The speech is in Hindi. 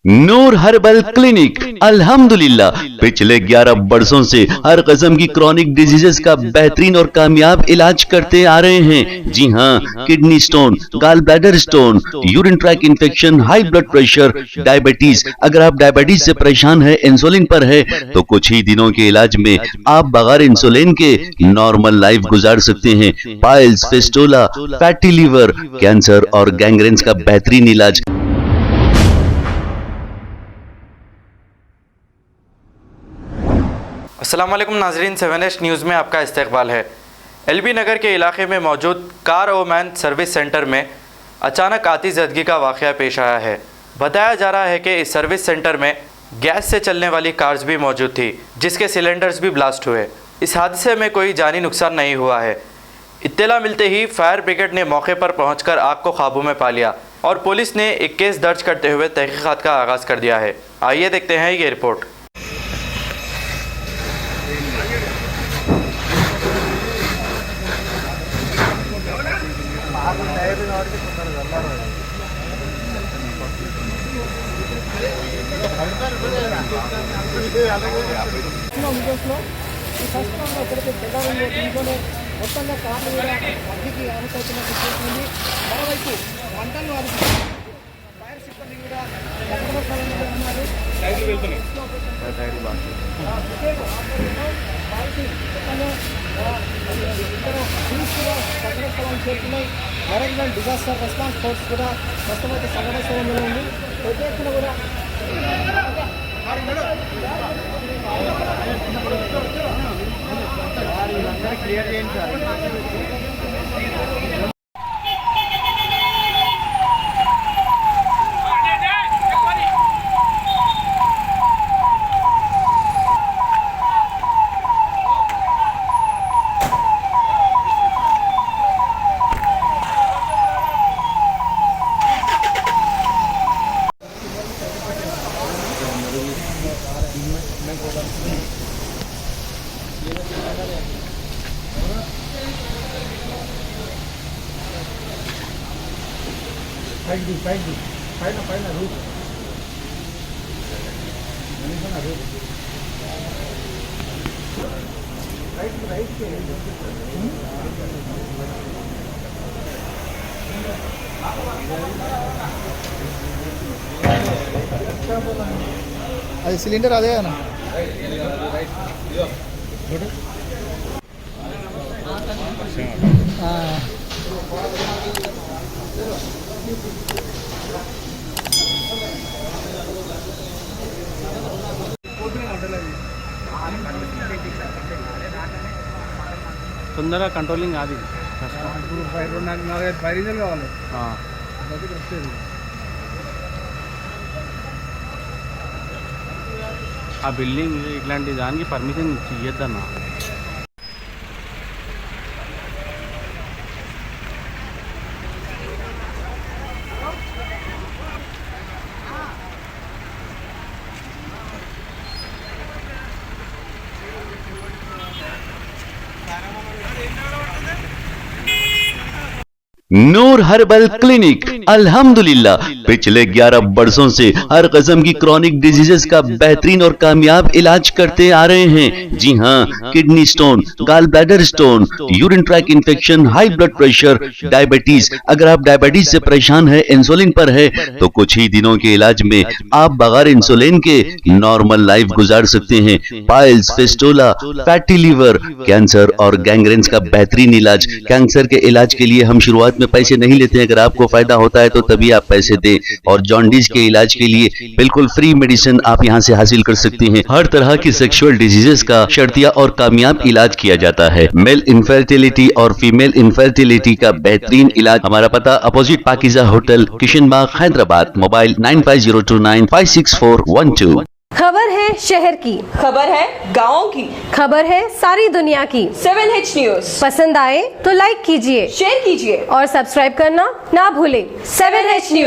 नूर हर्बल क्लिनिक अल्हम्दुलिल्लाह पिछले 11 बरसों से हर किस्म की क्रॉनिक डिजीजेस का बेहतरीन और कामयाब इलाज करते आ रहे हैं। जी हाँ, kidney stone, gall bladder stone, urine track infection, high blood pressure, diabetes. अगर आप डायबिटीज से परेशान है, इंसुलिन पर है, तो कुछ ही दिनों के इलाज में आप बगैर इंसुलिन के नॉर्मल लाइफ गुजार सकते हैं। Piles, fistula, fatty liver, cancer और गैंग्रेन्स का बेहतरीन इलाज। अस्सलाम वालेकुम नाजरीन, 7H न्यूज़ में आपका इस्तकबाल है। एलबी नगर के इलाके में मौजूद कार ओमैन सर्विस सेंटर में अचानक आतिशबाजी का वाक़या पेश आया है। बताया जा रहा है कि इस सर्विस सेंटर में गैस से चलने वाली कार्स भी मौजूद थी, जिसके सिलेंडर्स भी ब्लास्ट हुए। इस हादसे में कोई जानी नुकसान नहीं हुआ है। इत्तला मिलते ही फायर ब्रिगेड ने मौके पर पहुँचकर आग को काबू में पा लिया और पुलिस ने एक केस दर्ज करते हुए तहकीकात का आगाज़ कर दिया है। आइए देखते हैं ये रिपोर्ट। మొత్తంగా కార్లు కూడా అగ్గికి ఆనుకొచ్చిన సిచ్యువేషన్ ఉంది. మరోవైపు మంటలు ఫైర్ సిబ్బంది కూడా ఎక్కడ స్థలంలో ఉన్నారు. సకల స్థలాలు చేరుతున్నాయి. మేనేజ్మెంట్ డిజాస్టర్ రెస్పాన్స్ ఫోర్స్ కూడా ప్రస్తుతం సగడ స్థలంలో ఉంది. ప్రతి ఎత్తున కూడా క్లియర్ చేయండి సార్. పైన రూట్ అది సిలిండర్ అదే అన్న. తొందరగా కంట్రోలింగ్ అది ఫైర్ కావాలి. ఆ బిల్డింగ్ ఇట్లాంటి దానికి పర్మిషన్ ఇవ్వద్దన్నా. नूर हर्बल क्लिनिक अल्हम्दुलिल्लाह पिछले 11 बरसों से हर किस्म की क्रॉनिक डिजीजेस का बेहतरीन और कामयाब इलाज करते आ रहे हैं। जी हाँ, kidney stone, gall bladder stone, urine track infection, high blood pressure, diabetes. अगर आप डायबिटीज से परेशान है, इंसुलिन पर है, तो कुछ ही दिनों के इलाज में आप बगैर इंसुलिन के नॉर्मल लाइफ गुजार सकते हैं। Piles, fistula, fatty liver, cancer और गैंग्रेन्स का बेहतरीन इलाज। कैंसर के इलाज के लिए हम शुरुआत में पैसे नहीं लेते हैं। अगर आपको फायदा होता है तो तभी आप पैसे दें। और जॉन्डिस के इलाज के लिए बिल्कुल फ्री मेडिसिन आप यहां से हासिल कर सकते हैं। हर तरह की सेक्सुअल डिजीजेस का शर्तिया और कामयाब इलाज किया जाता है। मेल इनफर्टिलिटी और फीमेल इनफर्टिलिटी का बेहतरीन इलाज। हमारा पता अपोजिट पाकिजा होटल, किशन बाग, हैदराबाद। मोबाइल 9502956412। खबर है शहर की, खबर है गाँव की, खबर है सारी दुनिया की। 7H न्यूज़ पसंद आए तो लाइक कीजिए, शेयर कीजिए और सब्सक्राइब करना ना भूलें। 7H news.